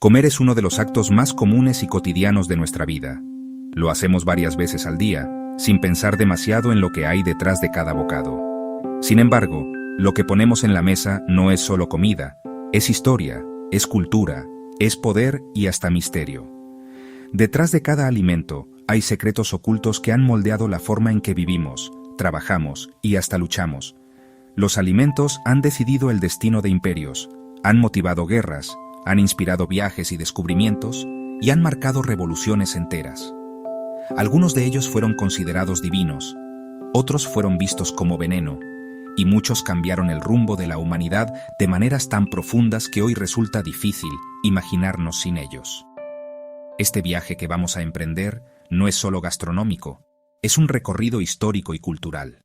Comer es uno de los actos más comunes y cotidianos de nuestra vida. Lo hacemos varias veces al día, sin pensar demasiado en lo que hay detrás de cada bocado. Sin embargo, lo que ponemos en la mesa no es solo comida, es historia, es cultura, es poder y hasta misterio. Detrás de cada alimento hay secretos ocultos que han moldeado la forma en que vivimos, trabajamos y hasta luchamos. Los alimentos han decidido el destino de imperios, han motivado guerras, han inspirado viajes y descubrimientos y han marcado revoluciones enteras. Algunos de ellos fueron considerados divinos, otros fueron vistos como veneno, y muchos cambiaron el rumbo de la humanidad de maneras tan profundas que hoy resulta difícil imaginarnos sin ellos. Este viaje que vamos a emprender no es solo gastronómico, es un recorrido histórico y cultural.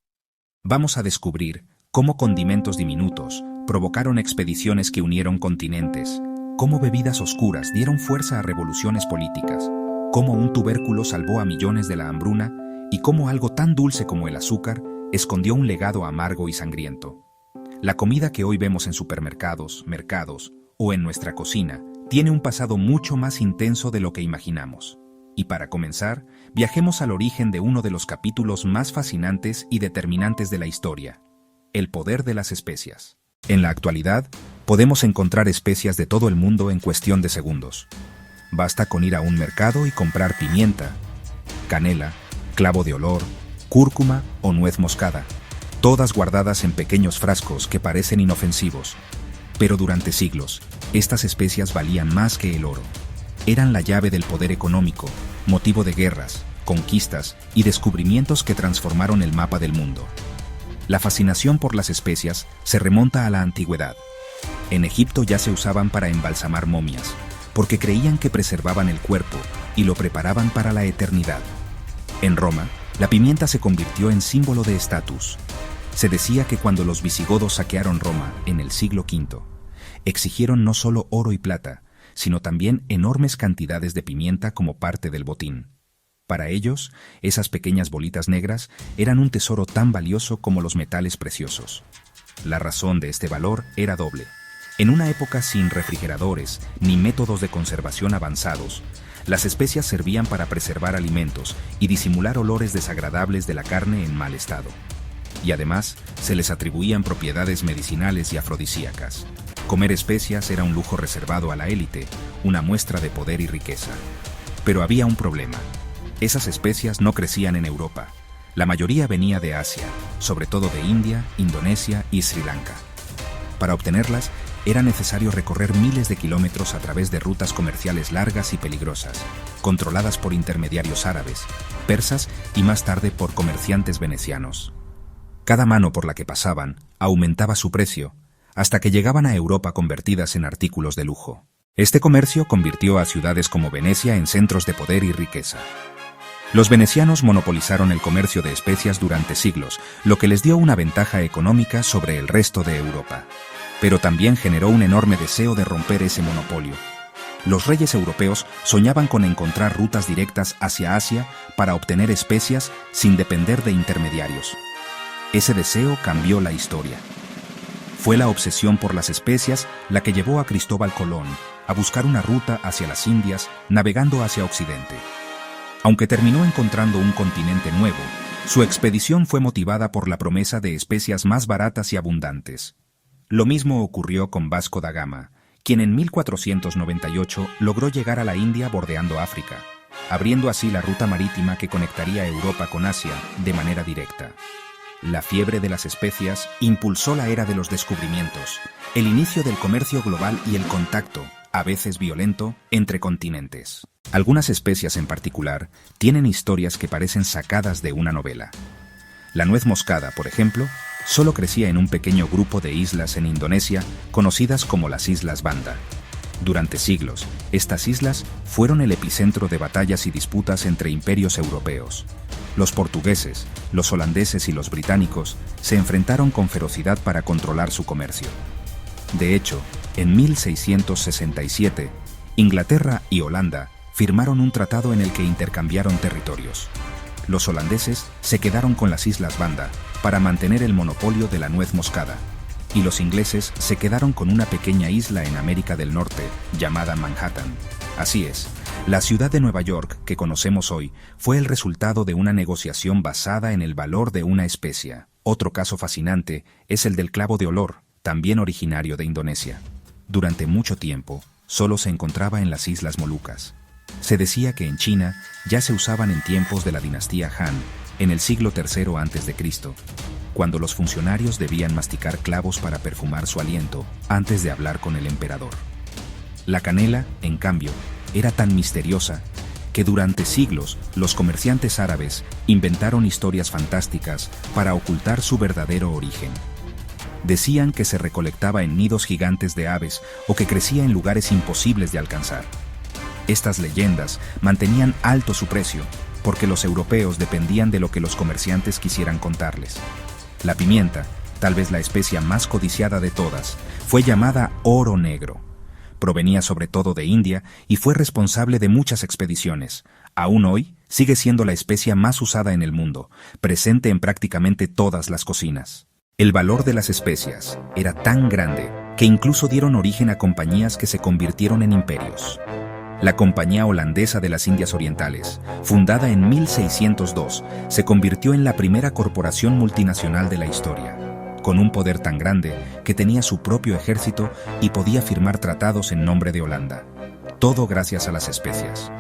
Vamos a descubrir cómo condimentos diminutos provocaron expediciones que unieron continentes, cómo bebidas oscuras dieron fuerza a revoluciones políticas, cómo un tubérculo salvó a millones de la hambruna y cómo algo tan dulce como el azúcar escondió un legado amargo y sangriento. La comida que hoy vemos en supermercados, mercados o en nuestra cocina tiene un pasado mucho más intenso de lo que imaginamos. Y para comenzar, viajemos al origen de uno de los capítulos más fascinantes y determinantes de la historia: el poder de las especias. En la actualidad, podemos encontrar especias de todo el mundo en cuestión de segundos. Basta con ir a un mercado y comprar pimienta, canela, clavo de olor, cúrcuma o nuez moscada, todas guardadas en pequeños frascos que parecen inofensivos. Pero durante siglos, estas especias valían más que el oro. Eran la llave del poder económico, motivo de guerras, conquistas y descubrimientos que transformaron el mapa del mundo. La fascinación por las especias se remonta a la antigüedad. En Egipto ya se usaban para embalsamar momias, porque creían que preservaban el cuerpo y lo preparaban para la eternidad. En Roma, la pimienta se convirtió en símbolo de estatus. Se decía que cuando los visigodos saquearon Roma en el siglo V, exigieron no solo oro y plata, sino también enormes cantidades de pimienta como parte del botín. Para ellos, esas pequeñas bolitas negras eran un tesoro tan valioso como los metales preciosos. La razón de este valor era doble. En una época sin refrigeradores ni métodos de conservación avanzados, las especias servían para preservar alimentos y disimular olores desagradables de la carne en mal estado. Y además, se les atribuían propiedades medicinales y afrodisíacas. Comer especias era un lujo reservado a la élite, una muestra de poder y riqueza. Pero había un problema. Esas especias no crecían en Europa. La mayoría venía de Asia, sobre todo de India, Indonesia y Sri Lanka. Para obtenerlas, era necesario recorrer miles de kilómetros a través de rutas comerciales largas y peligrosas, controladas por intermediarios árabes, persas y más tarde por comerciantes venecianos. Cada mano por la que pasaban aumentaba su precio, hasta que llegaban a Europa convertidas en artículos de lujo. Este comercio convirtió a ciudades como Venecia en centros de poder y riqueza. Los venecianos monopolizaron el comercio de especias durante siglos, lo que les dio una ventaja económica sobre el resto de Europa. Pero también generó un enorme deseo de romper ese monopolio. Los reyes europeos soñaban con encontrar rutas directas hacia Asia para obtener especias sin depender de intermediarios. Ese deseo cambió la historia. Fue la obsesión por las especias la que llevó a Cristóbal Colón a buscar una ruta hacia las Indias, navegando hacia Occidente. Aunque terminó encontrando un continente nuevo, su expedición fue motivada por la promesa de especias más baratas y abundantes. Lo mismo ocurrió con Vasco da Gama, quien en 1498 logró llegar a la India bordeando África, abriendo así la ruta marítima que conectaría Europa con Asia de manera directa. La fiebre de las especias impulsó la era de los descubrimientos, el inicio del comercio global y el contacto, a veces violento, entre continentes. Algunas especias en particular tienen historias que parecen sacadas de una novela. La nuez moscada, por ejemplo, solo crecía en un pequeño grupo de islas en Indonesia, conocidas como las Islas Banda. Durante siglos, estas islas fueron el epicentro de batallas y disputas entre imperios europeos. Los portugueses, los holandeses y los británicos se enfrentaron con ferocidad para controlar su comercio. De hecho, en 1667, Inglaterra y Holanda firmaron un tratado en el que intercambiaron territorios. Los holandeses se quedaron con las Islas Banda para mantener el monopolio de la nuez moscada, y los ingleses se quedaron con una pequeña isla en América del Norte llamada Manhattan. Así es, la ciudad de Nueva York que conocemos hoy fue el resultado de una negociación basada en el valor de una especia. Otro caso fascinante es el del clavo de olor, también originario de Indonesia. Durante mucho tiempo, solo se encontraba en las Islas Molucas. Se decía que en China ya se usaban en tiempos de la dinastía Han, en el siglo III a.C., cuando los funcionarios debían masticar clavos para perfumar su aliento antes de hablar con el emperador. La canela, en cambio, era tan misteriosa que durante siglos los comerciantes árabes inventaron historias fantásticas para ocultar su verdadero origen. Decían que se recolectaba en nidos gigantes de aves o que crecía en lugares imposibles de alcanzar. Estas leyendas mantenían alto su precio, porque los europeos dependían de lo que los comerciantes quisieran contarles. La pimienta, tal vez la especia más codiciada de todas, fue llamada oro negro. Provenía sobre todo de India y fue responsable de muchas expediciones. Aún hoy, sigue siendo la especia más usada en el mundo, presente en prácticamente todas las cocinas. El valor de las especias era tan grande que incluso dieron origen a compañías que se convirtieron en imperios. La Compañía Holandesa de las Indias Orientales, fundada en 1602, se convirtió en la primera corporación multinacional de la historia, con un poder tan grande que tenía su propio ejército y podía firmar tratados en nombre de Holanda. Todo gracias a las especias.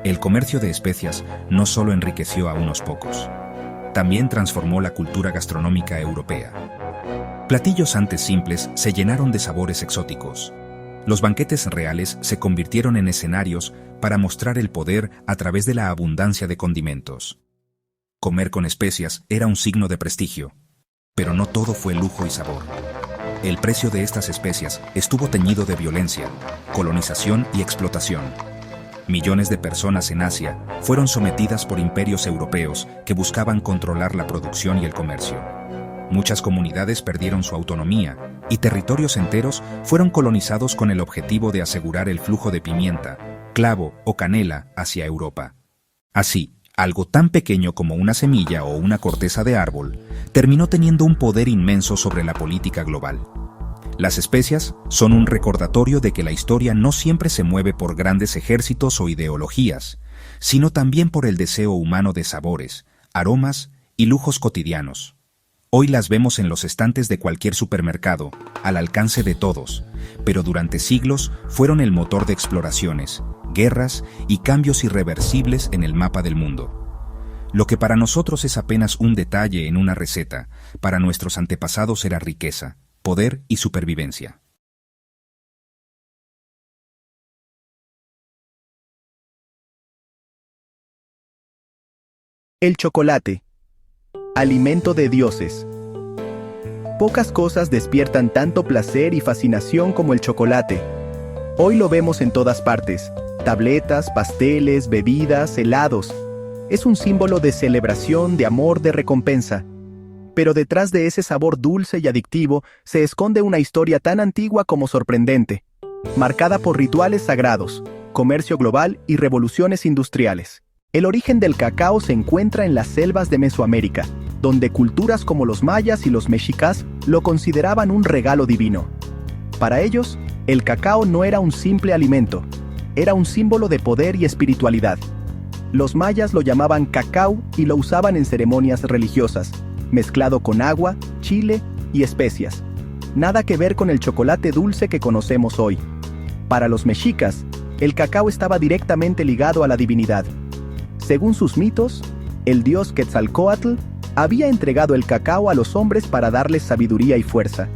El comercio de especias no solo enriqueció a unos pocos, también transformó la cultura gastronómica europea. Platillos antes simples se llenaron de sabores exóticos. Los banquetes reales se convirtieron en escenarios para mostrar el poder a través de la abundancia de condimentos. Comer con especias era un signo de prestigio, pero no todo fue lujo y sabor. El precio de estas especias estuvo teñido de violencia, colonización y explotación. Millones de personas en Asia fueron sometidas por imperios europeos que buscaban controlar la producción y el comercio. Muchas comunidades perdieron su autonomía y territorios enteros fueron colonizados con el objetivo de asegurar el flujo de pimienta, clavo o canela hacia Europa. Así, algo tan pequeño como una semilla o una corteza de árbol terminó teniendo un poder inmenso sobre la política global. Las especias son un recordatorio de que la historia no siempre se mueve por grandes ejércitos o ideologías, sino también por el deseo humano de sabores, aromas y lujos cotidianos. Hoy las vemos en los estantes de cualquier supermercado, al alcance de todos, pero durante siglos fueron el motor de exploraciones, guerras y cambios irreversibles en el mapa del mundo. Lo que para nosotros es apenas un detalle en una receta, para nuestros antepasados era riqueza, poder y supervivencia. El chocolate, alimento de dioses. Pocas cosas despiertan tanto placer y fascinación como el chocolate. Hoy lo vemos en todas partes: tabletas, pasteles, bebidas, helados. Es un símbolo de celebración, de amor, de recompensa. Pero detrás de ese sabor dulce y adictivo se esconde una historia tan antigua como sorprendente, marcada por rituales sagrados, comercio global y revoluciones industriales. El origen del cacao se encuentra en las selvas de Mesoamérica, donde culturas como los mayas y los mexicas lo consideraban un regalo divino. Para ellos, el cacao no era un simple alimento, era un símbolo de poder y espiritualidad. Los mayas lo llamaban cacao y lo usaban en ceremonias religiosas, mezclado con agua, chile y especias. Nada que ver con el chocolate dulce que conocemos hoy. Para los mexicas, el cacao estaba directamente ligado a la divinidad. Según sus mitos, el dios Quetzalcóatl había entregado el cacao a los hombres para darles sabiduría y fuerza.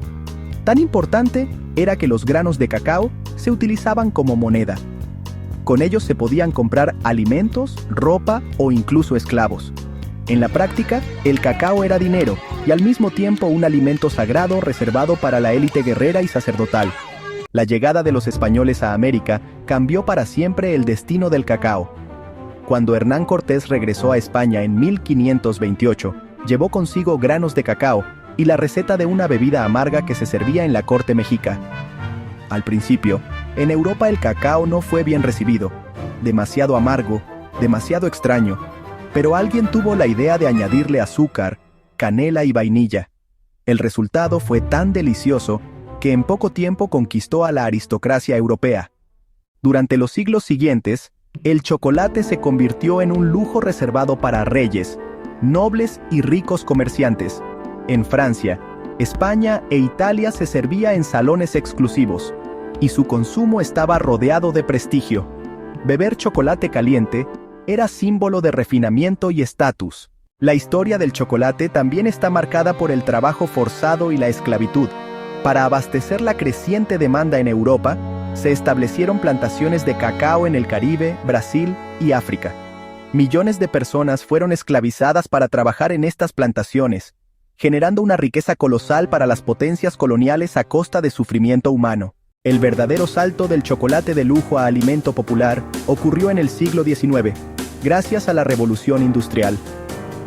Tan importante era que los granos de cacao se utilizaban como moneda. Con ellos se podían comprar alimentos, ropa o incluso esclavos. En la práctica, el cacao era dinero y al mismo tiempo un alimento sagrado reservado para la élite guerrera y sacerdotal. La llegada de los españoles a América cambió para siempre el destino del cacao. Cuando Hernán Cortés regresó a España en 1528, llevó consigo granos de cacao y la receta de una bebida amarga que se servía en la corte mexica. Al principio, en Europa el cacao no fue bien recibido, demasiado amargo, demasiado extraño, pero alguien tuvo la idea de añadirle azúcar, canela y vainilla. El resultado fue tan delicioso que en poco tiempo conquistó a la aristocracia europea. Durante los siglos siguientes, el chocolate se convirtió en un lujo reservado para reyes, nobles y ricos comerciantes. En Francia, España e Italia se servía en salones exclusivos, y su consumo estaba rodeado de prestigio. Beber chocolate caliente era símbolo de refinamiento y estatus. La historia del chocolate también está marcada por el trabajo forzado y la esclavitud. Para abastecer la creciente demanda en Europa, se establecieron plantaciones de cacao en el Caribe, Brasil y África. Millones de personas fueron esclavizadas para trabajar en estas plantaciones, generando una riqueza colosal para las potencias coloniales a costa de sufrimiento humano. El verdadero salto del chocolate de lujo a alimento popular ocurrió en el siglo XIX, gracias a la Revolución Industrial.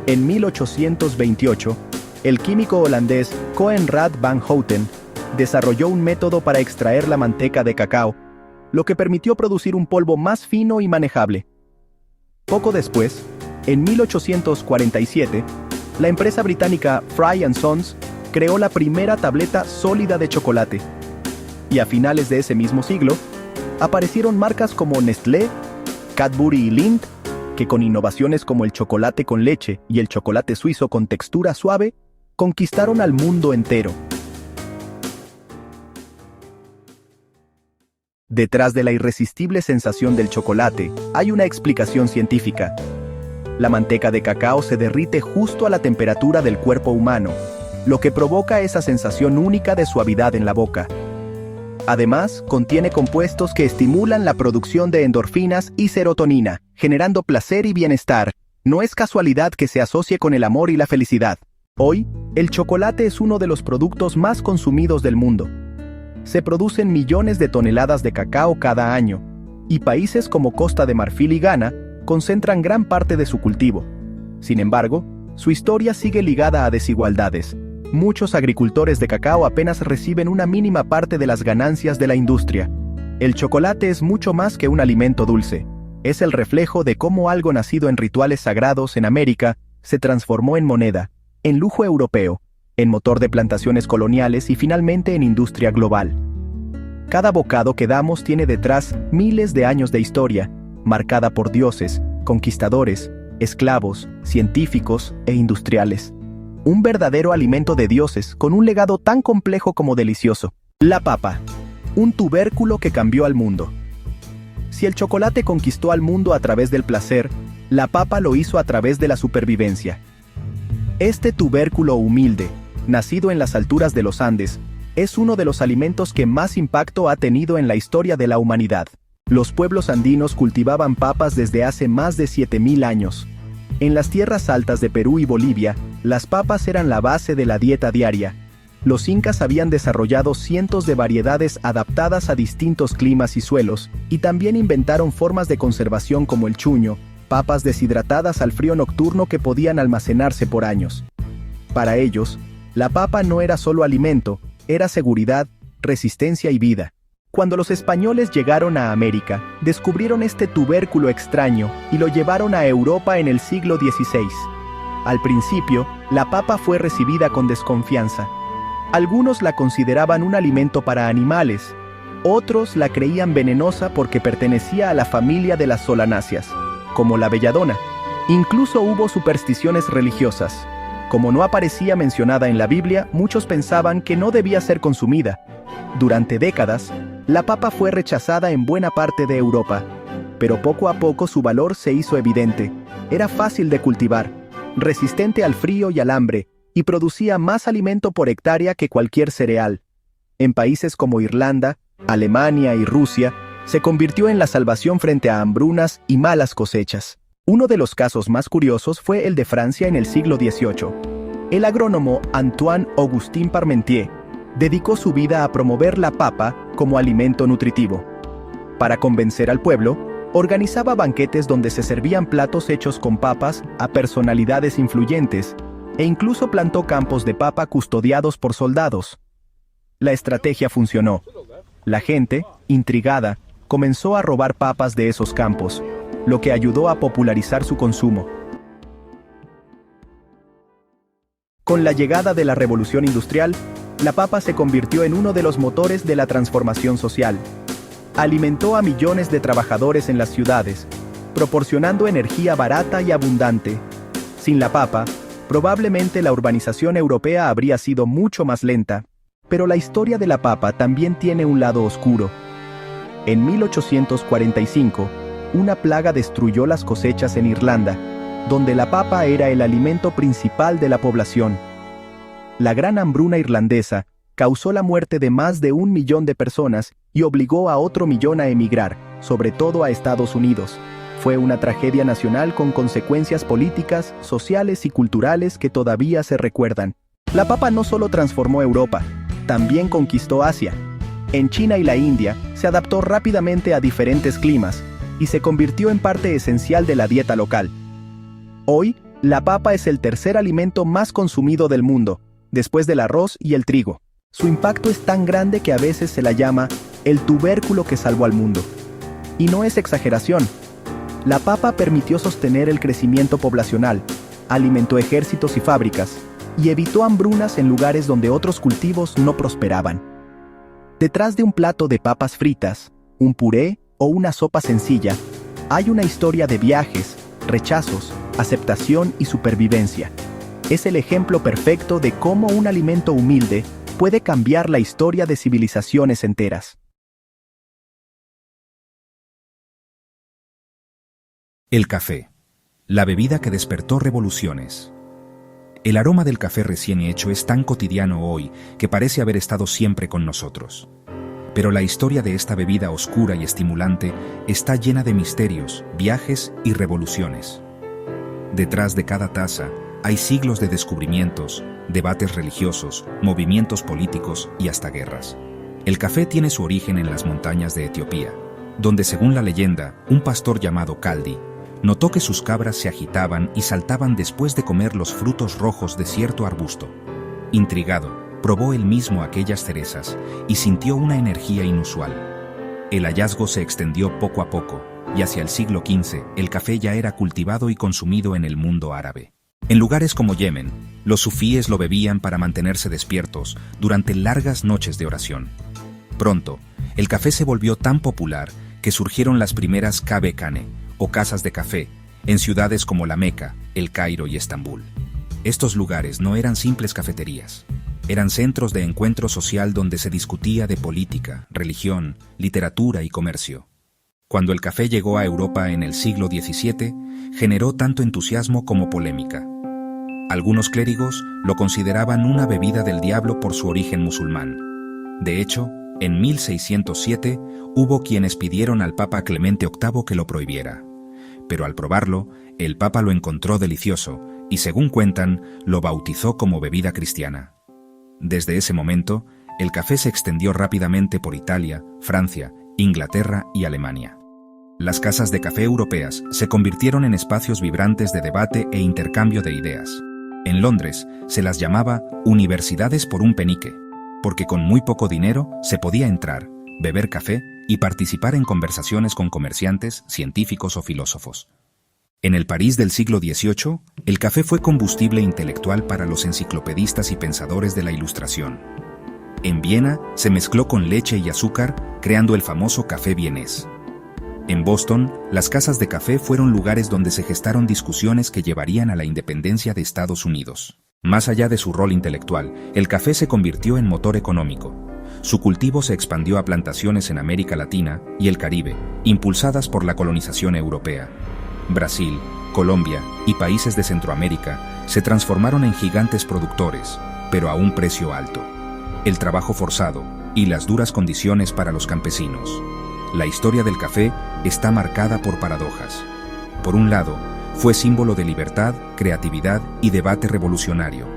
En 1828, el químico holandés Coenraad van Houten desarrolló un método para extraer la manteca de cacao, lo que permitió producir un polvo más fino y manejable. Poco después, en 1847, la empresa británica Fry & Sons creó la primera tableta sólida de chocolate. Y a finales de ese mismo siglo, aparecieron marcas como Nestlé, Cadbury y Lindt, que con innovaciones como el chocolate con leche y el chocolate suizo con textura suave, conquistaron al mundo entero. Detrás de la irresistible sensación del chocolate, hay una explicación científica. La manteca de cacao se derrite justo a la temperatura del cuerpo humano, lo que provoca esa sensación única de suavidad en la boca. Además, contiene compuestos que estimulan la producción de endorfinas y serotonina, generando placer y bienestar. No es casualidad que se asocie con el amor y la felicidad. Hoy, el chocolate es uno de los productos más consumidos del mundo. Se producen millones de toneladas de cacao cada año, y países como Costa de Marfil y Ghana concentran gran parte de su cultivo. Sin embargo, su historia sigue ligada a desigualdades. Muchos agricultores de cacao apenas reciben una mínima parte de las ganancias de la industria. El chocolate es mucho más que un alimento dulce. Es el reflejo de cómo algo nacido en rituales sagrados en América se transformó en moneda, en lujo europeo, en motor de plantaciones coloniales y finalmente en industria global. Cada bocado que damos tiene detrás miles de años de historia, marcada por dioses, conquistadores, esclavos, científicos e industriales. Un verdadero alimento de dioses con un legado tan complejo como delicioso. La papa, un tubérculo que cambió al mundo. Si el chocolate conquistó al mundo a través del placer, la papa lo hizo a través de la supervivencia. Este tubérculo humilde, nacido en las alturas de los Andes, es uno de los alimentos que más impacto ha tenido en la historia de la humanidad. Los pueblos andinos cultivaban papas desde hace más de 7000 años. En las tierras altas de Perú y Bolivia, las papas eran la base de la dieta diaria. Los incas habían desarrollado cientos de variedades adaptadas a distintos climas y suelos, y también inventaron formas de conservación como el chuño, papas deshidratadas al frío nocturno que podían almacenarse por años. Para ellos, la papa no era solo alimento, era seguridad, resistencia y vida. Cuando los españoles llegaron a América, descubrieron este tubérculo extraño y lo llevaron a Europa en el siglo XVI. Al principio, la papa fue recibida con desconfianza. Algunos la consideraban un alimento para animales, otros la creían venenosa porque pertenecía a la familia de las solanáceas, como la belladona. Incluso hubo supersticiones religiosas. Como no aparecía mencionada en la Biblia, muchos pensaban que no debía ser consumida. Durante décadas, la papa fue rechazada en buena parte de Europa, pero poco a poco su valor se hizo evidente. Era fácil de cultivar, resistente al frío y al hambre, y producía más alimento por hectárea que cualquier cereal. En países como Irlanda, Alemania y Rusia, se convirtió en la salvación frente a hambrunas y malas cosechas. Uno de los casos más curiosos fue el de Francia en el siglo XVIII. El agrónomo Antoine-Augustin Parmentier dedicó su vida a promover la papa como alimento nutritivo. Para convencer al pueblo, organizaba banquetes donde se servían platos hechos con papas a personalidades influyentes, e incluso plantó campos de papa custodiados por soldados. La estrategia funcionó. La gente, intrigada, comenzó a robar papas de esos campos, lo que ayudó a popularizar su consumo. Con la llegada de la revolución industrial, la papa se convirtió en uno de los motores de la transformación social. Alimentó a millones de trabajadores en las ciudades, proporcionando energía barata y abundante. Sin la papa, probablemente la urbanización europea habría sido mucho más lenta. Pero la historia de la papa también tiene un lado oscuro. En 1845, una plaga destruyó las cosechas en Irlanda, donde la papa era el alimento principal de la población. La gran hambruna irlandesa causó la muerte de más de 1 millón de personas y obligó a otro millón a emigrar, sobre todo a Estados Unidos. Fue una tragedia nacional con consecuencias políticas, sociales y culturales que todavía se recuerdan. La papa no solo transformó Europa, también conquistó Asia. En China y la India, se adaptó rápidamente a diferentes climas y se convirtió en parte esencial de la dieta local. Hoy, la papa es el tercer alimento más consumido del mundo, después del arroz y el trigo. Su impacto es tan grande que a veces se la llama el tubérculo que salvó al mundo. Y no es exageración. La papa permitió sostener el crecimiento poblacional, alimentó ejércitos y fábricas, y evitó hambrunas en lugares donde otros cultivos no prosperaban. Detrás de un plato de papas fritas, un puré o una sopa sencilla, hay una historia de viajes, rechazos, aceptación y supervivencia. Es el ejemplo perfecto de cómo un alimento humilde puede cambiar la historia de civilizaciones enteras. El café, la bebida que despertó revoluciones. El aroma del café recién hecho es tan cotidiano hoy que parece haber estado siempre con nosotros. Pero la historia de esta bebida oscura y estimulante está llena de misterios, viajes y revoluciones. Detrás de cada taza hay siglos de descubrimientos, debates religiosos, movimientos políticos y hasta guerras. El café tiene su origen en las montañas de Etiopía, donde según la leyenda, un pastor llamado Kaldi notó que sus cabras se agitaban y saltaban después de comer los frutos rojos de cierto arbusto. Intrigado, probó él mismo aquellas cerezas y sintió una energía inusual. El hallazgo se extendió poco a poco, y hacia el siglo XV el café ya era cultivado y consumido en el mundo árabe. En lugares como Yemen, los sufíes lo bebían para mantenerse despiertos durante largas noches de oración. Pronto, el café se volvió tan popular que surgieron las primeras kahve-khane, o casas de café, en ciudades como La Meca, El Cairo y Estambul. Estos lugares no eran simples cafeterías, eran centros de encuentro social donde se discutía de política, religión, literatura y comercio. Cuando el café llegó a Europa en el siglo XVII, generó tanto entusiasmo como polémica. Algunos clérigos lo consideraban una bebida del diablo por su origen musulmán. De hecho, en 1607 hubo quienes pidieron al Papa Clemente VIII que lo prohibiera. Pero al probarlo, el Papa lo encontró delicioso y, según cuentan, lo bautizó como bebida cristiana. Desde ese momento, el café se extendió rápidamente por Italia, Francia, Inglaterra y Alemania. Las casas de café europeas se convirtieron en espacios vibrantes de debate e intercambio de ideas. En Londres se las llamaba universidades por un penique, porque con muy poco dinero se podía entrar, beber café y participar en conversaciones con comerciantes, científicos o filósofos. En el París del siglo XVIII, el café fue combustible intelectual para los enciclopedistas y pensadores de la Ilustración. En Viena se mezcló con leche y azúcar, creando el famoso café vienés. En Boston, las casas de café fueron lugares donde se gestaron discusiones que llevarían a la independencia de Estados Unidos. Más allá de su rol intelectual, el café se convirtió en motor económico. Su cultivo se expandió a plantaciones en América Latina y el Caribe, impulsadas por la colonización europea. Brasil, Colombia y países de Centroamérica se transformaron en gigantes productores, pero a un precio alto. El trabajo forzado y las duras condiciones para los campesinos. La historia del café está marcada por paradojas. Por un lado, fue símbolo de libertad, creatividad y debate revolucionario.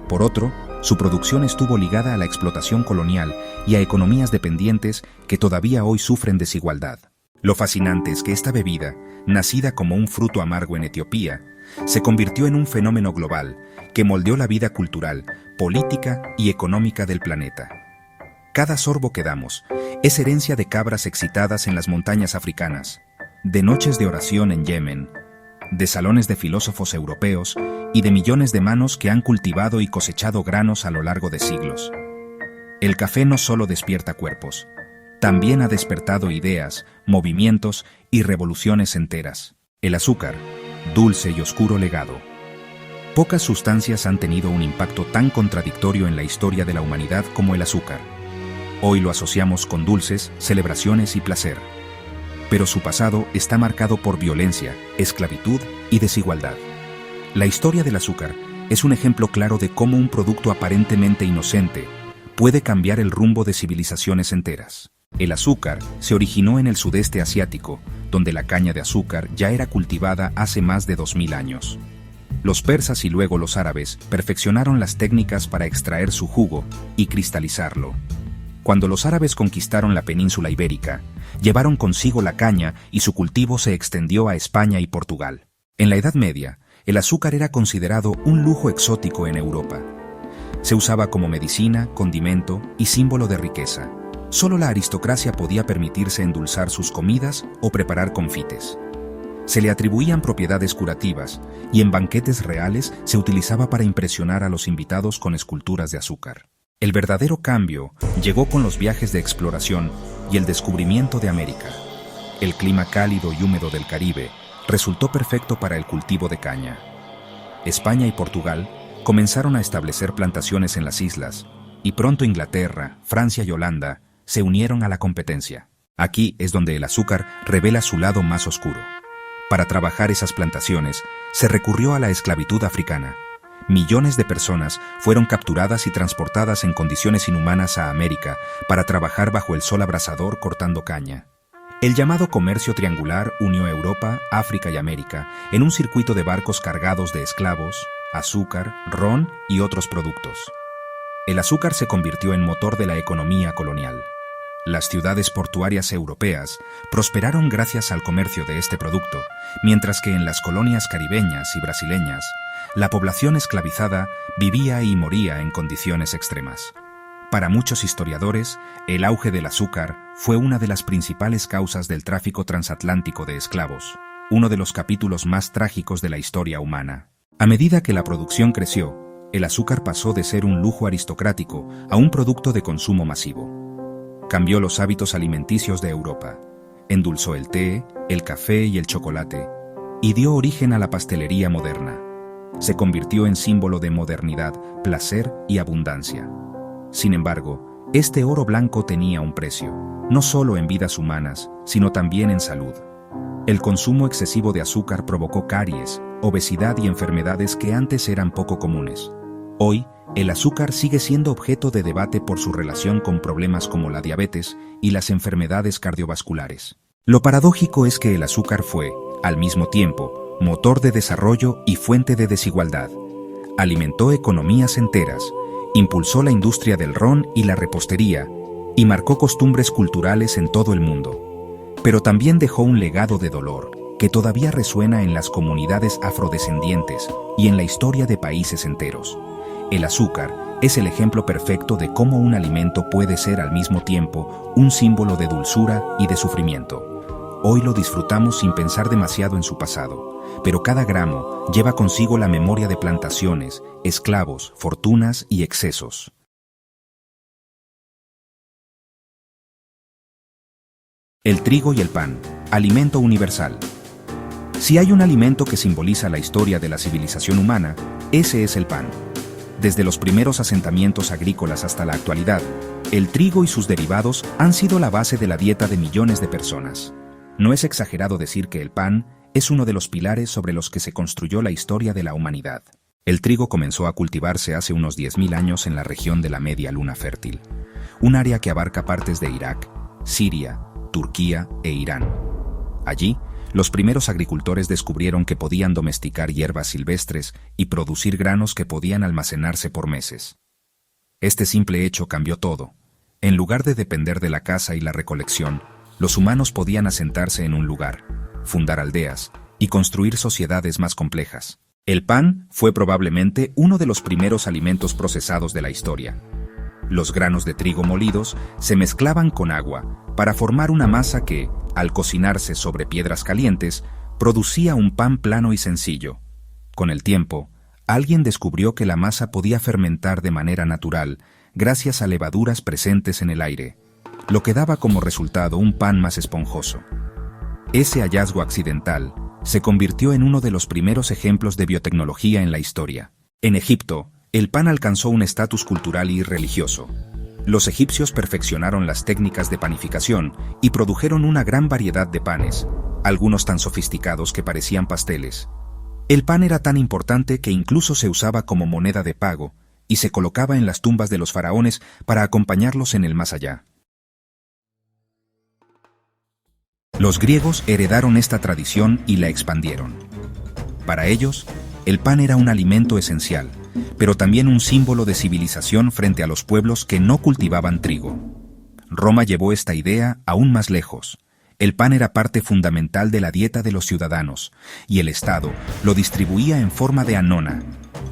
Por otro, su producción estuvo ligada a la explotación colonial y a economías dependientes que todavía hoy sufren desigualdad. Lo fascinante es que esta bebida, nacida como un fruto amargo en Etiopía, se convirtió en un fenómeno global que moldeó la vida cultural, política y económica del planeta. Cada sorbo que damos es herencia de cabras excitadas en las montañas africanas, de noches de oración en Yemen de salones de filósofos europeos y de millones de manos que han cultivado y cosechado granos a lo largo de siglos. El café no solo despierta cuerpos, también ha despertado ideas, movimientos y revoluciones enteras. El azúcar, dulce y oscuro legado. Pocas sustancias han tenido un impacto tan contradictorio en la historia de la humanidad como el azúcar. Hoy lo asociamos con dulces, celebraciones y placer. Pero su pasado está marcado por violencia, esclavitud y desigualdad. La historia del azúcar es un ejemplo claro de cómo un producto aparentemente inocente puede cambiar el rumbo de civilizaciones enteras. El azúcar se originó en el sudeste asiático, donde la caña de azúcar ya era cultivada hace más de 2000 años. Los persas y luego los árabes perfeccionaron las técnicas para extraer su jugo y cristalizarlo. Cuando los árabes conquistaron la península ibérica, llevaron consigo la caña y su cultivo se extendió a España y Portugal. En la Edad Media, el azúcar era considerado un lujo exótico en Europa. Se usaba como medicina, condimento y símbolo de riqueza. Solo la aristocracia podía permitirse endulzar sus comidas o preparar confites. Se le atribuían propiedades curativas y en banquetes reales se utilizaba para impresionar a los invitados con esculturas de azúcar. El verdadero cambio llegó con los viajes de exploración y el descubrimiento de América. El clima cálido y húmedo del Caribe resultó perfecto para el cultivo de caña. España y Portugal comenzaron a establecer plantaciones en las islas, y pronto Inglaterra, Francia y Holanda se unieron a la competencia. Aquí es donde el azúcar revela su lado más oscuro. Para trabajar esas plantaciones, se recurrió a la esclavitud africana. Millones de personas fueron capturadas y transportadas en condiciones inhumanas a América para trabajar bajo el sol abrasador cortando caña. El llamado comercio triangular unió Europa, África y América en un circuito de barcos cargados de esclavos, azúcar, ron y otros productos. El azúcar se convirtió en motor de la economía colonial. Las ciudades portuarias europeas prosperaron gracias al comercio de este producto, mientras que en las colonias caribeñas y brasileñas, la población esclavizada vivía y moría en condiciones extremas. Para muchos historiadores, el auge del azúcar fue una de las principales causas del tráfico transatlántico de esclavos, uno de los capítulos más trágicos de la historia humana. A medida que la producción creció, el azúcar pasó de ser un lujo aristocrático a un producto de consumo masivo. Cambió los hábitos alimenticios de Europa, endulzó el té, el café y el chocolate, y dio origen a la pastelería moderna. Se convirtió en símbolo de modernidad, placer y abundancia. Sin embargo, este oro blanco tenía un precio, no solo en vidas humanas, sino también en salud. El consumo excesivo de azúcar provocó caries, obesidad y enfermedades que antes eran poco comunes. Hoy, el azúcar sigue siendo objeto de debate por su relación con problemas como la diabetes y las enfermedades cardiovasculares. Lo paradójico es que el azúcar fue, al mismo tiempo, motor de desarrollo y fuente de desigualdad. Alimentó economías enteras, impulsó la industria del ron y la repostería, y marcó costumbres culturales en todo el mundo. Pero también dejó un legado de dolor, que todavía resuena en las comunidades afrodescendientes y en la historia de países enteros. El azúcar es el ejemplo perfecto de cómo un alimento puede ser al mismo tiempo un símbolo de dulzura y de sufrimiento. Hoy lo disfrutamos sin pensar demasiado en su pasado, pero cada gramo lleva consigo la memoria de plantaciones, esclavos, fortunas y excesos. El trigo y el pan, alimento universal. Si hay un alimento que simboliza la historia de la civilización humana, ese es el pan. Desde los primeros asentamientos agrícolas hasta la actualidad, el trigo y sus derivados han sido la base de la dieta de millones de personas. No es exagerado decir que el pan es uno de los pilares sobre los que se construyó la historia de la humanidad. El trigo comenzó a cultivarse hace unos 10.000 años en la región de la Media Luna Fértil, un área que abarca partes de Irak, Siria, Turquía e Irán. Allí, los primeros agricultores descubrieron que podían domesticar hierbas silvestres y producir granos que podían almacenarse por meses. Este simple hecho cambió todo. En lugar de depender de la caza y la recolección, los humanos podían asentarse en un lugar, fundar aldeas y construir sociedades más complejas. El pan fue probablemente uno de los primeros alimentos procesados de la historia. Los granos de trigo molidos se mezclaban con agua para formar una masa que, al cocinarse sobre piedras calientes, producía un pan plano y sencillo. Con el tiempo, alguien descubrió que la masa podía fermentar de manera natural gracias a levaduras presentes en el aire, lo que daba como resultado un pan más esponjoso. Ese hallazgo accidental se convirtió en uno de los primeros ejemplos de biotecnología en la historia. En Egipto, el pan alcanzó un estatus cultural y religioso. Los egipcios perfeccionaron las técnicas de panificación y produjeron una gran variedad de panes, algunos tan sofisticados que parecían pasteles. El pan era tan importante que incluso se usaba como moneda de pago y se colocaba en las tumbas de los faraones para acompañarlos en el más allá. Los griegos heredaron esta tradición y la expandieron. Para ellos, el pan era un alimento esencial, pero también un símbolo de civilización frente a los pueblos que no cultivaban trigo. Roma llevó esta idea aún más lejos. El pan era parte fundamental de la dieta de los ciudadanos, y el Estado lo distribuía en forma de annona,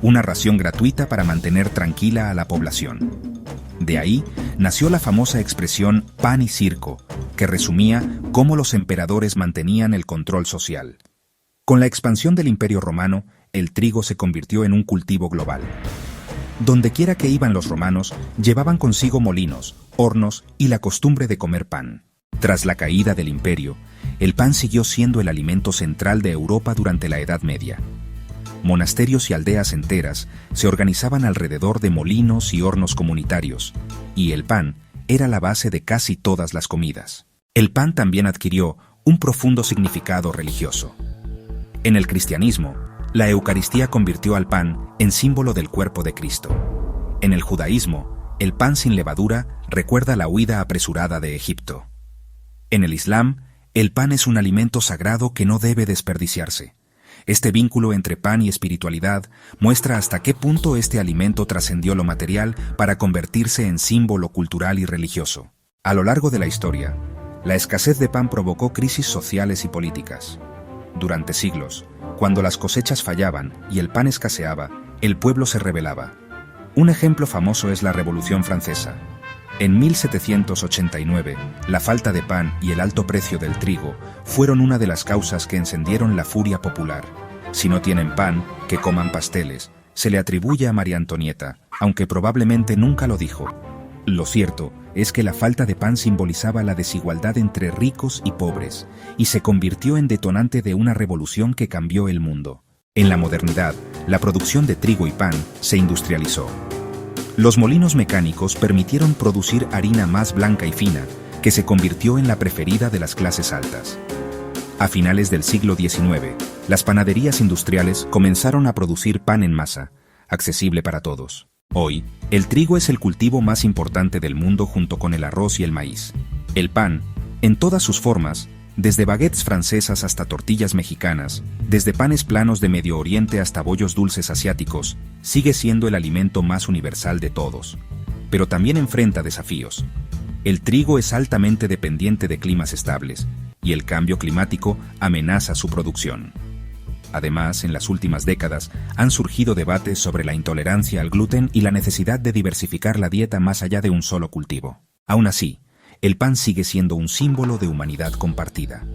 una ración gratuita para mantener tranquila a la población. De ahí nació la famosa expresión pan y circo, que resumía cómo los emperadores mantenían el control social. Con la expansión del Imperio Romano, el trigo se convirtió en un cultivo global. Dondequiera que iban los romanos, llevaban consigo molinos, hornos y la costumbre de comer pan. Tras la caída del imperio, el pan siguió siendo el alimento central de Europa durante la Edad Media. Monasterios y aldeas enteras se organizaban alrededor de molinos y hornos comunitarios, y el pan era la base de casi todas las comidas. El pan también adquirió un profundo significado religioso. En el cristianismo, la Eucaristía convirtió al pan en símbolo del cuerpo de Cristo. En el judaísmo, el pan sin levadura recuerda la huida apresurada de Egipto. En el Islam, el pan es un alimento sagrado que no debe desperdiciarse. Este vínculo entre pan y espiritualidad muestra hasta qué punto este alimento trascendió lo material para convertirse en símbolo cultural y religioso. A lo largo de la historia, la escasez de pan provocó crisis sociales y políticas. Durante siglos, cuando las cosechas fallaban y el pan escaseaba, el pueblo se rebelaba. Un ejemplo famoso es la Revolución Francesa. En 1789, la falta de pan y el alto precio del trigo fueron una de las causas que encendieron la furia popular. Si no tienen pan, que coman pasteles, se le atribuye a María Antonieta, aunque probablemente nunca lo dijo. Lo cierto es que la falta de pan simbolizaba la desigualdad entre ricos y pobres, y se convirtió en detonante de una revolución que cambió el mundo. En la modernidad, la producción de trigo y pan se industrializó. Los molinos mecánicos permitieron producir harina más blanca y fina, que se convirtió en la preferida de las clases altas. A finales del siglo XIX, las panaderías industriales comenzaron a producir pan en masa, accesible para todos. Hoy, el trigo es el cultivo más importante del mundo junto con el arroz y el maíz. El pan, en todas sus formas, desde baguettes francesas hasta tortillas mexicanas, desde panes planos de Medio Oriente hasta bollos dulces asiáticos, sigue siendo el alimento más universal de todos. Pero también enfrenta desafíos. El trigo es altamente dependiente de climas estables, y el cambio climático amenaza su producción. Además, en las últimas décadas han surgido debates sobre la intolerancia al gluten y la necesidad de diversificar la dieta más allá de un solo cultivo. Aún así, el pan sigue siendo un símbolo de humanidad compartida.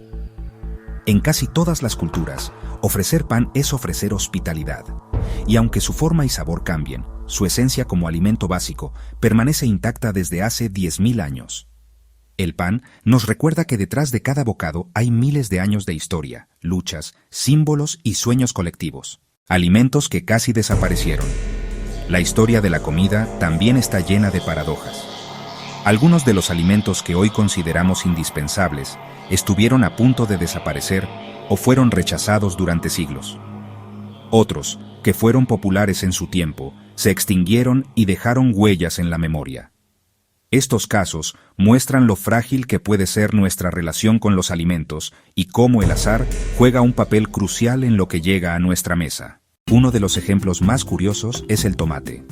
En casi todas las culturas, ofrecer pan es ofrecer hospitalidad, y aunque su forma y sabor cambien, su esencia como alimento básico permanece intacta desde hace 10.000 años. El pan nos recuerda que detrás de cada bocado hay miles de años de historia, luchas, símbolos y sueños colectivos, alimentos que casi desaparecieron. La historia de la comida también está llena de paradojas. Algunos de los alimentos que hoy consideramos indispensables estuvieron a punto de desaparecer o fueron rechazados durante siglos. Otros, que fueron populares en su tiempo, se extinguieron y dejaron huellas en la memoria. Estos casos muestran lo frágil que puede ser nuestra relación con los alimentos y cómo el azar juega un papel crucial en lo que llega a nuestra mesa. Uno de los ejemplos más curiosos es el tomate.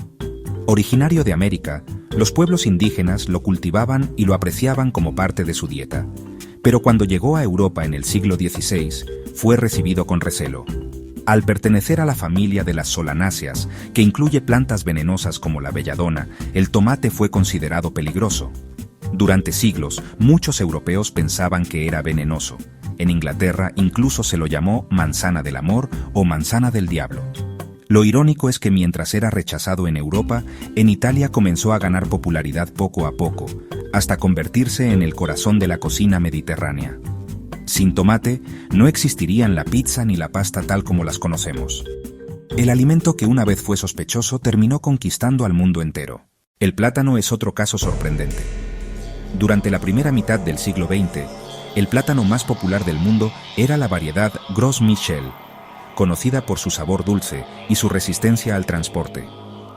Originario de América, los pueblos indígenas lo cultivaban y lo apreciaban como parte de su dieta. Pero cuando llegó a Europa en el siglo XVI, fue recibido con recelo. Al pertenecer a la familia de las solanáceas, que incluye plantas venenosas como la belladona, el tomate fue considerado peligroso. Durante siglos, muchos europeos pensaban que era venenoso. En Inglaterra incluso se lo llamó manzana del amor o manzana del diablo. Lo irónico es que mientras era rechazado en Europa, en Italia comenzó a ganar popularidad poco a poco, hasta convertirse en el corazón de la cocina mediterránea. Sin tomate, no existirían la pizza ni la pasta tal como las conocemos. El alimento que una vez fue sospechoso terminó conquistando al mundo entero. El plátano es otro caso sorprendente. Durante la primera mitad del siglo XX, el plátano más popular del mundo era la variedad Gros Michel, conocida por su sabor dulce y su resistencia al transporte.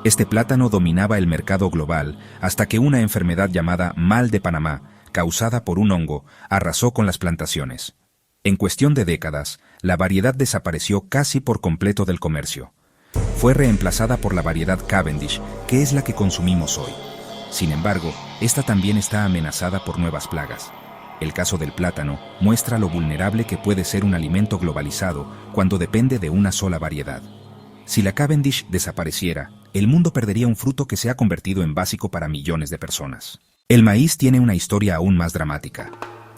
Este plátano dominaba el mercado global hasta que una enfermedad llamada mal de Panamá, causada por un hongo, arrasó con las plantaciones. En cuestión de décadas, la variedad desapareció casi por completo del comercio. Fue reemplazada por la variedad Cavendish, que es la que consumimos hoy. Sin embargo, esta también está amenazada por nuevas plagas. El caso del plátano muestra lo vulnerable que puede ser un alimento globalizado cuando depende de una sola variedad. Si la Cavendish desapareciera, el mundo perdería un fruto que se ha convertido en básico para millones de personas. El maíz tiene una historia aún más dramática.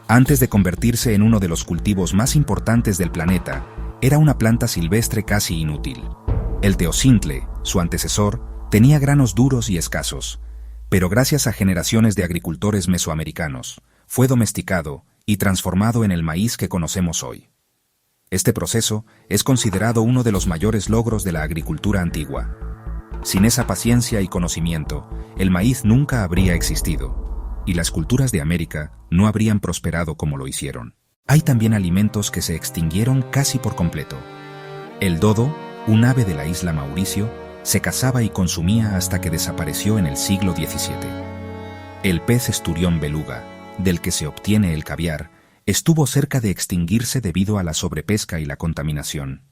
Antes de convertirse en uno de los cultivos más importantes del planeta, era una planta silvestre casi inútil. El teocintle, su antecesor, tenía granos duros y escasos, pero gracias a generaciones de agricultores mesoamericanos, fue domesticado y transformado en el maíz que conocemos hoy. Este proceso es considerado uno de los mayores logros de la agricultura antigua. Sin esa paciencia y conocimiento, el maíz nunca habría existido, y las culturas de América no habrían prosperado como lo hicieron. Hay también alimentos que se extinguieron casi por completo. El dodo, un ave de la isla Mauricio, se cazaba y consumía hasta que desapareció en el siglo XVII. El pez esturión beluga, del que se obtiene el caviar, estuvo cerca de extinguirse debido a la sobrepesca y la contaminación.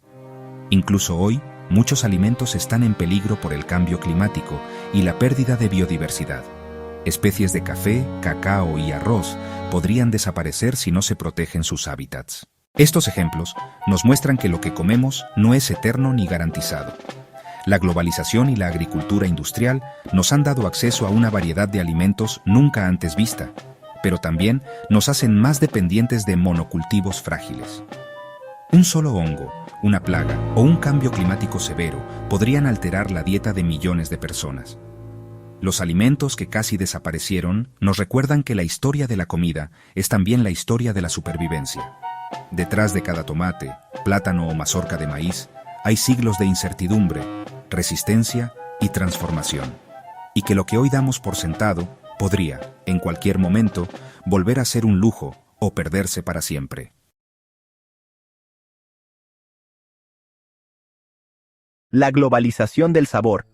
Incluso hoy, muchos alimentos están en peligro por el cambio climático y la pérdida de biodiversidad. Especies de café, cacao y arroz podrían desaparecer si no se protegen sus hábitats. Estos ejemplos nos muestran que lo que comemos no es eterno ni garantizado. La globalización y la agricultura industrial nos han dado acceso a una variedad de alimentos nunca antes vista, pero también nos hacen más dependientes de monocultivos frágiles. Un solo hongo, una plaga o un cambio climático severo podrían alterar la dieta de millones de personas. Los alimentos que casi desaparecieron nos recuerdan que la historia de la comida es también la historia de la supervivencia. Detrás de cada tomate, plátano o mazorca de maíz, hay siglos de incertidumbre, resistencia y transformación. Y que lo que hoy damos por sentado podría, en cualquier momento, volver a ser un lujo o perderse para siempre. La globalización del sabor.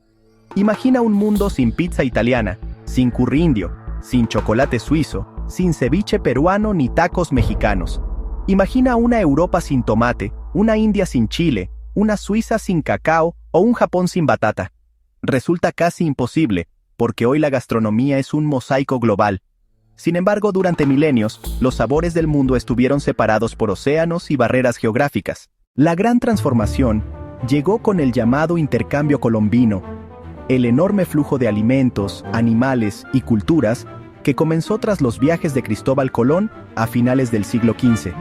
Imagina un mundo sin pizza italiana, sin curry indio, sin chocolate suizo, sin ceviche peruano ni tacos mexicanos. Imagina una Europa sin tomate, una India sin chile, una Suiza sin cacao o un Japón sin batata. Resulta casi imposible, porque hoy la gastronomía es un mosaico global. Sin embargo, durante milenios, los sabores del mundo estuvieron separados por océanos y barreras geográficas. La gran transformación llegó con el llamado intercambio colombino, el enorme flujo de alimentos, animales y culturas que comenzó tras los viajes de Cristóbal Colón a finales del siglo XV.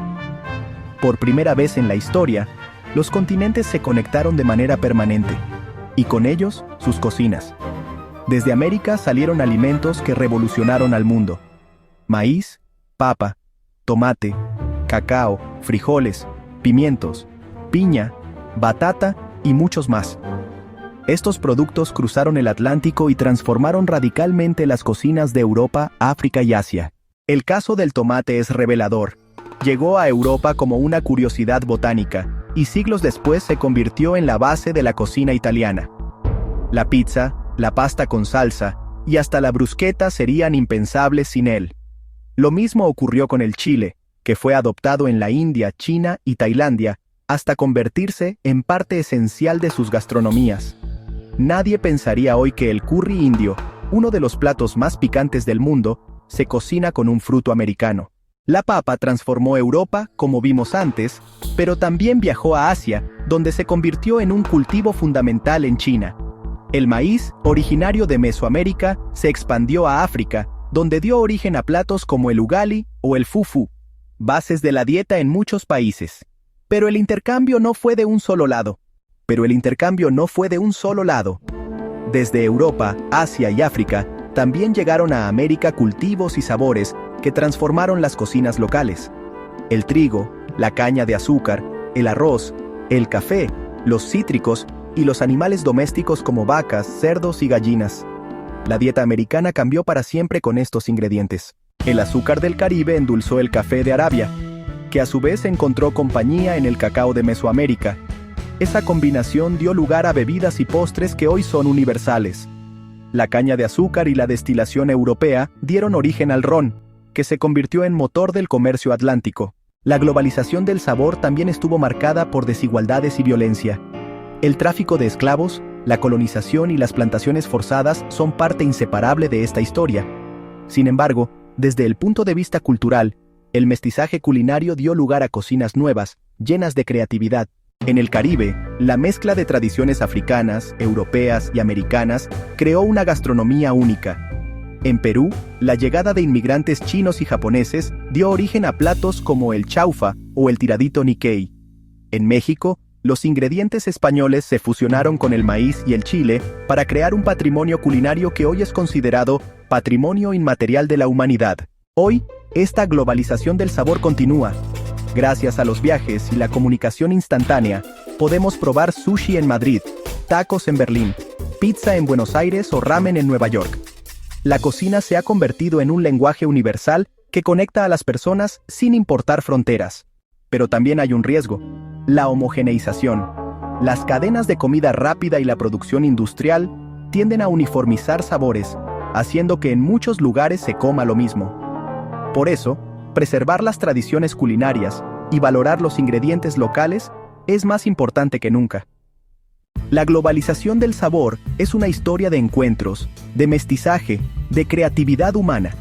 Por primera vez en la historia, los continentes se conectaron de manera permanente, y con ellos sus cocinas. Desde América salieron alimentos que revolucionaron al mundo: maíz, papa, tomate, cacao, frijoles, pimientos, piña, batata y muchos más. Estos productos cruzaron el Atlántico y transformaron radicalmente las cocinas de Europa, África y Asia. El caso del tomate es revelador. Llegó a Europa como una curiosidad botánica, y siglos después se convirtió en la base de la cocina italiana. La pizza, la pasta con salsa y hasta la bruschetta serían impensables sin él. Lo mismo ocurrió con el chile, que fue adoptado en la India, China y Tailandia, hasta convertirse en parte esencial de sus gastronomías. Nadie pensaría hoy que el curry indio, uno de los platos más picantes del mundo, se cocina con un fruto americano. La papa transformó Europa, como vimos antes, pero también viajó a Asia, donde se convirtió en un cultivo fundamental en China. El maíz, originario de Mesoamérica, se expandió a África, donde dio origen a platos como el ugali o el fufu. bases de la dieta en muchos países. Pero el intercambio no fue de un solo lado. Desde Europa, Asia y África, también llegaron a América cultivos y sabores que transformaron las cocinas locales. El trigo, la caña de azúcar, el arroz, el café, los cítricos y los animales domésticos como vacas, cerdos y gallinas. La dieta americana cambió para siempre con estos ingredientes. El azúcar del Caribe endulzó el café de Arabia, que a su vez encontró compañía en el cacao de Mesoamérica. Esa combinación dio lugar a bebidas y postres que hoy son universales. La caña de azúcar y la destilación europea dieron origen al ron, que se convirtió en motor del comercio atlántico. La globalización del sabor también estuvo marcada por desigualdades y violencia. El tráfico de esclavos, la colonización y las plantaciones forzadas son parte inseparable de esta historia. Sin embargo, desde el punto de vista cultural, el mestizaje culinario dio lugar a cocinas nuevas, llenas de creatividad. En el Caribe, la mezcla de tradiciones africanas, europeas y americanas creó una gastronomía única. En Perú, la llegada de inmigrantes chinos y japoneses dio origen a platos como el chaufa o el tiradito Nikkei. En México, los ingredientes españoles se fusionaron con el maíz y el chile para crear un patrimonio culinario que hoy es considerado patrimonio inmaterial de la humanidad. Hoy, esta globalización del sabor continúa. Gracias a los viajes y la comunicación instantánea, podemos probar sushi en Madrid, tacos en Berlín, pizza en Buenos Aires o ramen en Nueva York. La cocina se ha convertido en un lenguaje universal que conecta a las personas sin importar fronteras. Pero también hay un riesgo: la homogeneización. Las cadenas de comida rápida y la producción industrial tienden a uniformizar sabores, haciendo que en muchos lugares se coma lo mismo. Por eso, preservar las tradiciones culinarias y valorar los ingredientes locales es más importante que nunca. La globalización del sabor es una historia de encuentros, de mestizaje, de creatividad humana.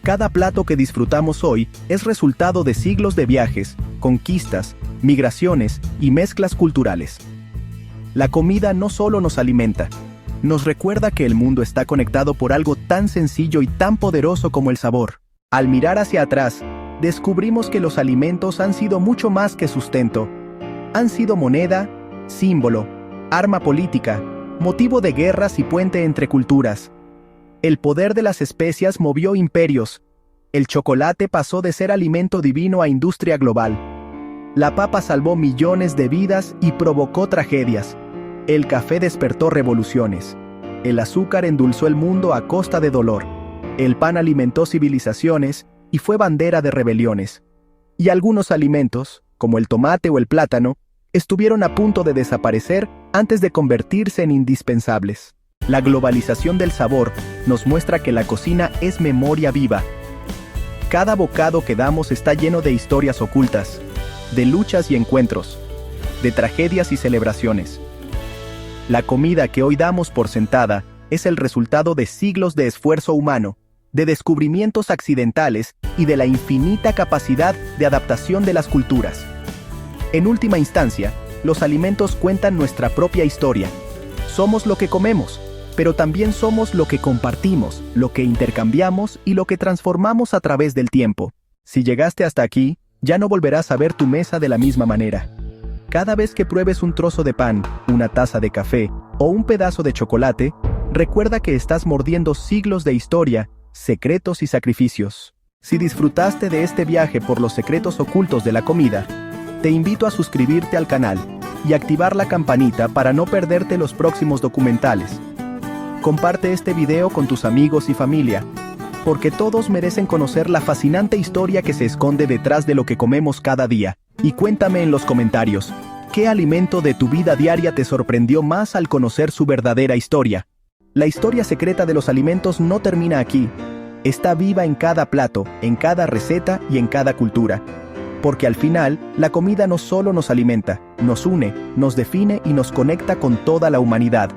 Cada plato que disfrutamos hoy es resultado de siglos de viajes, conquistas, migraciones y mezclas culturales. La comida no solo nos alimenta, nos recuerda que el mundo está conectado por algo tan sencillo y tan poderoso como el sabor. Al mirar hacia atrás, descubrimos que los alimentos han sido mucho más que sustento. Han sido moneda, símbolo, arma política, motivo de guerras y puente entre culturas. El poder de las especias movió imperios. El chocolate pasó de ser alimento divino a industria global. La papa salvó millones de vidas y provocó tragedias. El café despertó revoluciones. El azúcar endulzó el mundo a costa de dolor. El pan alimentó civilizaciones y fue bandera de rebeliones. Y algunos alimentos, como el tomate o el plátano, estuvieron a punto de desaparecer antes de convertirse en indispensables. La globalización del sabor nos muestra que la cocina es memoria viva. Cada bocado que damos está lleno de historias ocultas, de luchas y encuentros, de tragedias y celebraciones. La comida que hoy damos por sentada es el resultado de siglos de esfuerzo humano, de descubrimientos accidentales y de la infinita capacidad de adaptación de las culturas. En última instancia, los alimentos cuentan nuestra propia historia. Somos lo que comemos, pero también somos lo que compartimos, lo que intercambiamos y lo que transformamos a través del tiempo. Si llegaste hasta aquí, ya no volverás a ver tu mesa de la misma manera. Cada vez que pruebes un trozo de pan, una taza de café o un pedazo de chocolate, recuerda que estás mordiendo siglos de historia, secretos y sacrificios. Si disfrutaste de este viaje por los secretos ocultos de la comida, te invito a suscribirte al canal y activar la campanita para no perderte los próximos documentales. Comparte este video con tus amigos y familia, porque todos merecen conocer la fascinante historia que se esconde detrás de lo que comemos cada día. Y cuéntame en los comentarios, ¿qué alimento de tu vida diaria te sorprendió más al conocer su verdadera historia? La historia secreta de los alimentos no termina aquí. Está viva en cada plato, en cada receta y en cada cultura. Porque al final, la comida no solo nos alimenta, nos une, nos define y nos conecta con toda la humanidad.